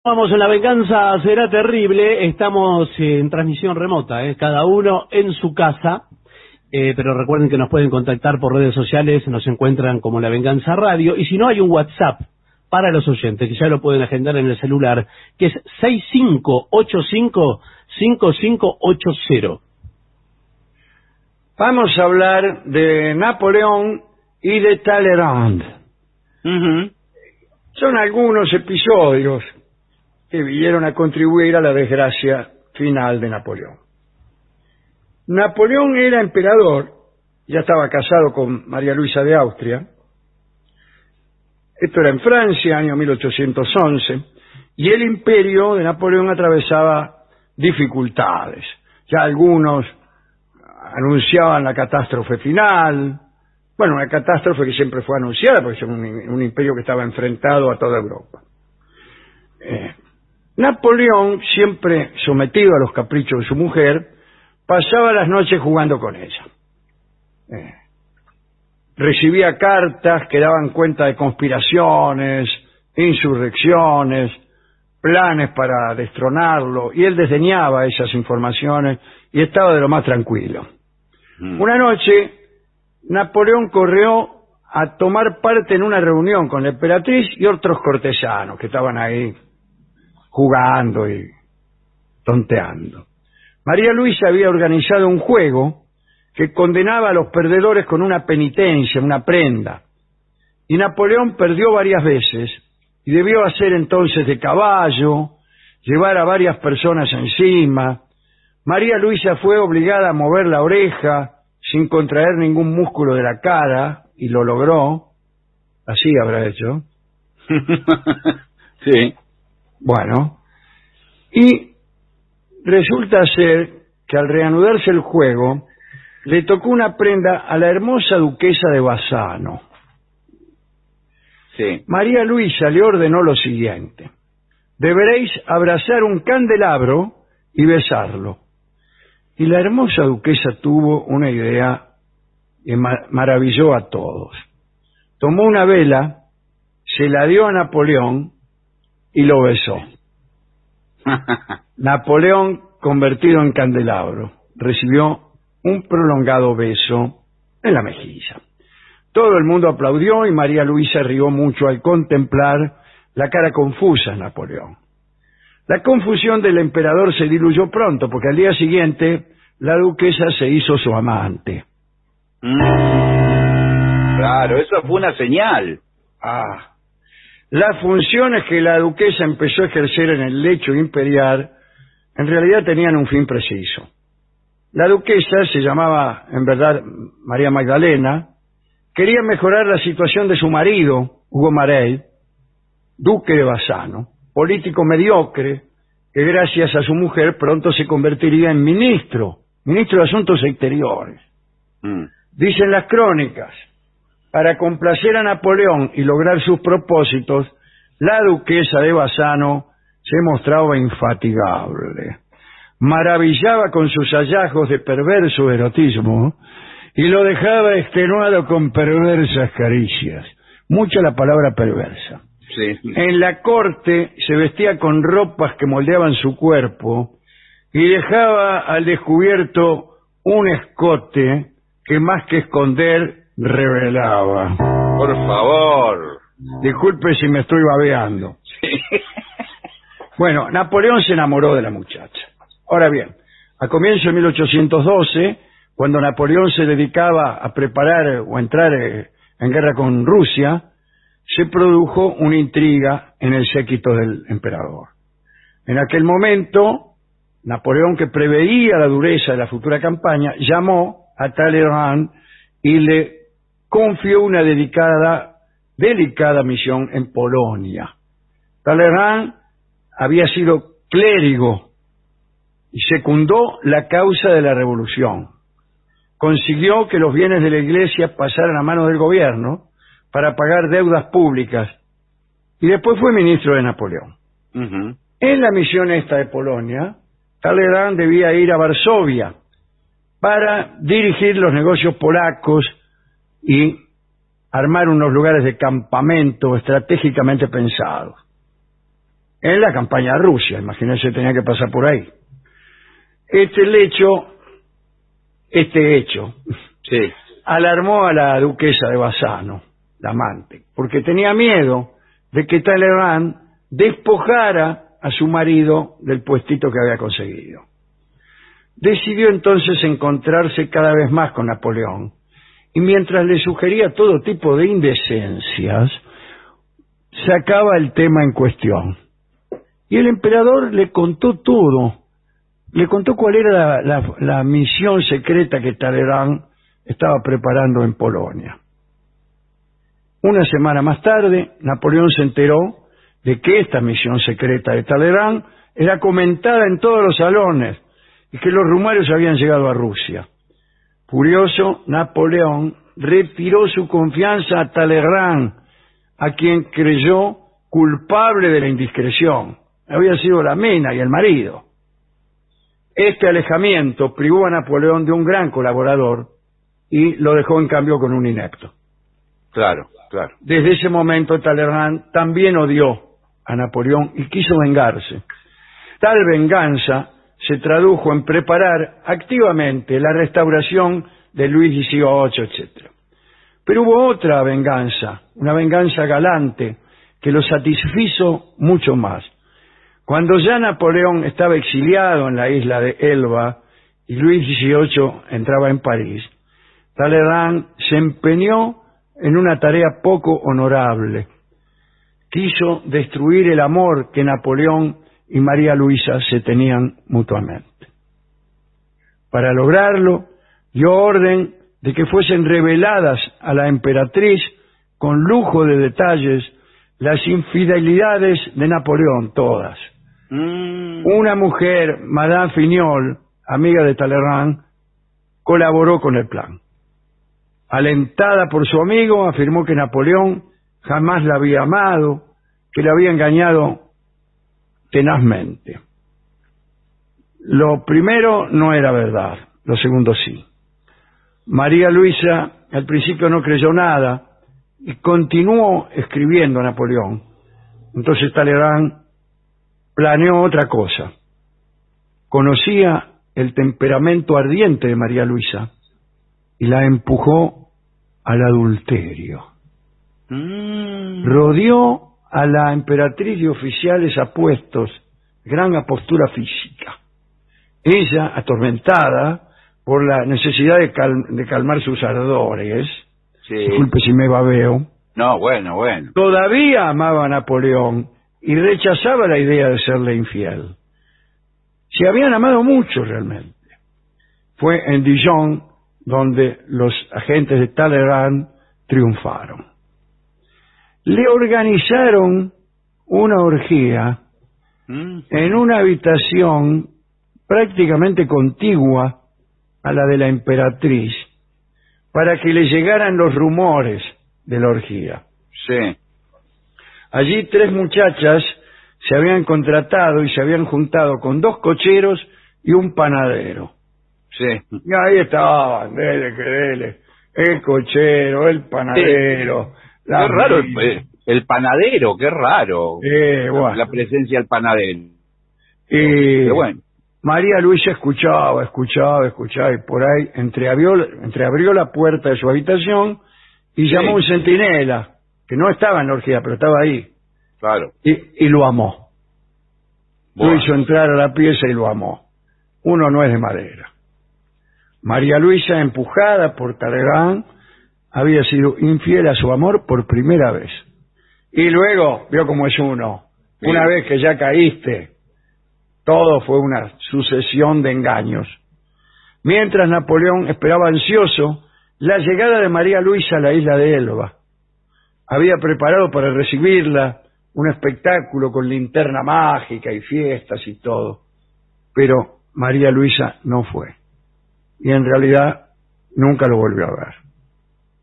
Vamos, en La Venganza Será Terrible. Estamos en transmisión remota, cada uno en su casa, pero recuerden que nos pueden contactar por redes sociales, nos encuentran como La Venganza Radio, y si no, hay un WhatsApp para los oyentes, que ya lo pueden agendar en el celular, que es 6585-5580. Vamos a hablar de Napoleón y de Talleyrand. Son algunos episodios que vinieron a contribuir a la desgracia final de Napoleón. Napoleón era emperador, ya estaba casado con María Luisa de Austria. Esto era en Francia, año 1811, y el imperio de Napoleón atravesaba dificultades. Ya algunos anunciaban la catástrofe final. Bueno, una catástrofe que siempre fue anunciada, porque es un imperio que estaba enfrentado a toda Europa. Napoleón, siempre sometido a los caprichos de su mujer, pasaba las noches jugando con ella. Recibía cartas que daban cuenta de conspiraciones, insurrecciones, planes para destronarlo, y él desdeñaba esas informaciones y estaba de lo más tranquilo. Una noche, Napoleón corrió a tomar parte en una reunión con la emperatriz y otros cortesanos que estaban ahí jugando y tonteando. María Luisa había organizado un juego que condenaba a los perdedores con una penitencia, una prenda. Y Napoleón perdió varias veces y debió hacer entonces de caballo, llevar a varias personas encima. María Luisa fue obligada a mover la oreja sin contraer ningún músculo de la cara, y lo logró. Así habrá hecho. Sí. Bueno, y resulta ser que al reanudarse el juego, le tocó una prenda a la hermosa duquesa de Bassano. Sí. María Luisa le ordenó lo siguiente: deberéis abrazar un candelabro y besarlo. Y la hermosa duquesa tuvo una idea que maravilló a todos. Tomó una vela, se la dio a Napoleón y lo besó. Napoleón, convertido en candelabro, recibió un prolongado beso en la mejilla. Todo el mundo aplaudió y María Luisa rió mucho al contemplar la cara confusa de Napoleón. La confusión del emperador se diluyó pronto, porque al día siguiente la duquesa se hizo su amante. Claro, eso fue una señal. Las funciones que la duquesa empezó a ejercer en el lecho imperial en realidad tenían un fin preciso. La duquesa se llamaba, en verdad, María Magdalena. Quería mejorar la situación de su marido, Hugo Marey, duque de Bassano, político mediocre, que gracias a su mujer pronto se convertiría en ministro de Asuntos Exteriores. Dicen las crónicas, para complacer a Napoleón y lograr sus propósitos, la duquesa de Bassano se mostraba infatigable. Maravillaba con sus hallazgos de perverso erotismo y lo dejaba extenuado con perversas caricias. Mucha la palabra perversa. Sí. En la corte se vestía con ropas que moldeaban su cuerpo y dejaba al descubierto un escote que más que esconder revelaba. Por favor. Disculpe si me estoy babeando. Sí. Bueno, Napoleón se enamoró de la muchacha. Ahora bien, a comienzo de 1812, cuando Napoleón se dedicaba a preparar o a entrar en guerra con Rusia, se produjo una intriga en el séquito del emperador. En aquel momento, Napoleón, que preveía la dureza de la futura campaña, llamó a Talleyrand y le confió una delicada misión en Polonia. Talleyrand había sido clérigo y secundó la causa de la revolución. Consiguió que los bienes de la iglesia pasaran a manos del gobierno para pagar deudas públicas, y después fue ministro de Napoleón. En la misión esta de Polonia, Talleyrand debía ir a Varsovia para dirigir los negocios polacos y armar unos lugares de campamento estratégicamente pensados. en la campaña de Rusia. Imagínense, tenía que pasar por ahí. Este hecho, Sí. alarmó a la duquesa de Bassano, la amante, porque tenía miedo de que Talleyrand despojara a su marido del puestito que había conseguido. Decidió entonces encontrarse cada vez más con Napoleón, y mientras le sugería todo tipo de indecencias, sacaba el tema en cuestión. Y el emperador le contó todo. Le contó cuál era la misión secreta que Talleyrand estaba preparando en Polonia. Una semana más tarde, Napoleón se enteró de que esta misión secreta de Talleyrand era comentada en todos los salones y que los rumores habían llegado a Rusia. Furioso, Napoleón retiró su confianza a Talleyrand, a quien creyó culpable de la indiscreción. Había sido la mina y el marido. Este alejamiento privó a Napoleón de un gran colaborador y lo dejó en cambio con un inepto. Claro, claro. Desde ese momento Talleyrand también odió a Napoleón y quiso vengarse. Tal venganza se tradujo en preparar activamente la restauración de Luis XVIII, etc. Pero hubo otra venganza, una venganza galante, que lo satisfizo mucho más. Cuando ya Napoleón estaba exiliado en la isla de Elba y Luis XVIII entraba en París, Talleyrand se empeñó en una tarea poco honorable. Quiso destruir el amor que Napoleón y María Luisa se tenían mutuamente. Para lograrlo, dio orden de que fuesen reveladas a la emperatriz con lujo de detalles las infidelidades de Napoleón, todas. Una mujer, Madame Fignol, amiga de Talleyrand, colaboró con el plan. Alentada por su amigo, afirmó que Napoleón jamás la había amado, que la había engañado tenazmente. Lo primero no era verdad, lo segundo sí. María Luisa al principio no creyó nada y continuó escribiendo a Napoleón. Entonces Talleyrand planeó otra cosa. Conocía el temperamento ardiente de María Luisa y la empujó al adulterio. Rodeó a la emperatriz de oficiales apuestos, gran apostura física. Ella, atormentada por la necesidad de calmar sus ardores, Sí. disculpe si me babeo, No, bueno. todavía amaba a Napoleón y rechazaba la idea de serle infiel. Se habían amado mucho realmente. Fue en Dijon donde los agentes de Talleyrand triunfaron. Le organizaron una orgía en una habitación prácticamente contigua a la de la emperatriz para que le llegaran los rumores de la orgía. Sí. Allí 3 muchachas se habían contratado y se habían juntado con 2 cocheros y un panadero. Sí. Y ahí estaban, dele que dele, el cochero, el panadero. Qué raro el panadero, qué raro. Bueno. La presencia del panadero. Y Pero bueno. María Luisa escuchaba, y por ahí entreabrió la puerta de su habitación y llamó a un centinela, que no estaba en la orgía, pero estaba ahí. Claro. Y lo amó. Bueno. Lo hizo entrar a la pieza y lo amó. Uno no es de madera. María Luisa, empujada por Talleyrand, había sido infiel a su amor por primera vez. Y luego, vio cómo es uno. Sí. Una vez que ya caíste, todo fue una sucesión de engaños. Mientras Napoleón esperaba ansioso la llegada de María Luisa a la isla de Elba. Había preparado para recibirla un espectáculo con linterna mágica y fiestas y todo. Pero María Luisa no fue. Y en realidad nunca lo volvió a ver.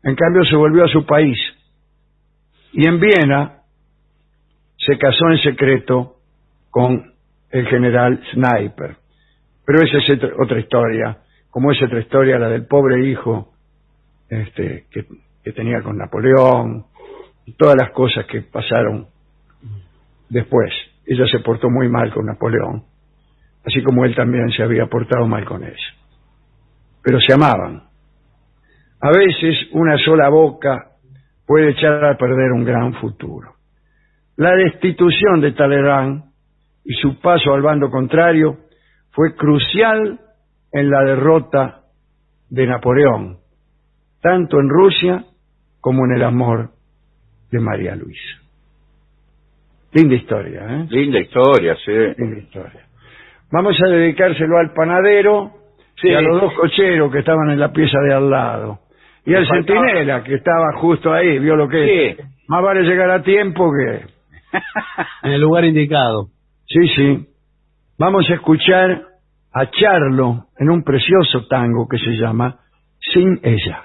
En cambio se volvió a su país. Y en Viena se casó en secreto con el general Sniper. Pero esa es otra historia, como es otra historia la del pobre hijo que tenía con Napoleón, y todas las cosas que pasaron después ella se portó muy mal con Napoleón, así como él también se había portado mal con ella. Pero se amaban. A veces una sola boca puede echar a perder un gran futuro. La destitución de Talleyrand y su paso al bando contrario fue crucial en la derrota de Napoleón, tanto en Rusia como en el amor de María Luisa. Linda historia, ¿eh? Linda historia, sí. Linda historia. Vamos a dedicárselo al panadero Sí. y a los dos cocheros que estaban en la pieza de al lado. Y al centinela que estaba justo ahí, vio lo que es. Sí. Más vale llegar a tiempo que... En el lugar indicado. Sí, sí. Vamos a escuchar a Charlo en un precioso tango que se llama Sin ella.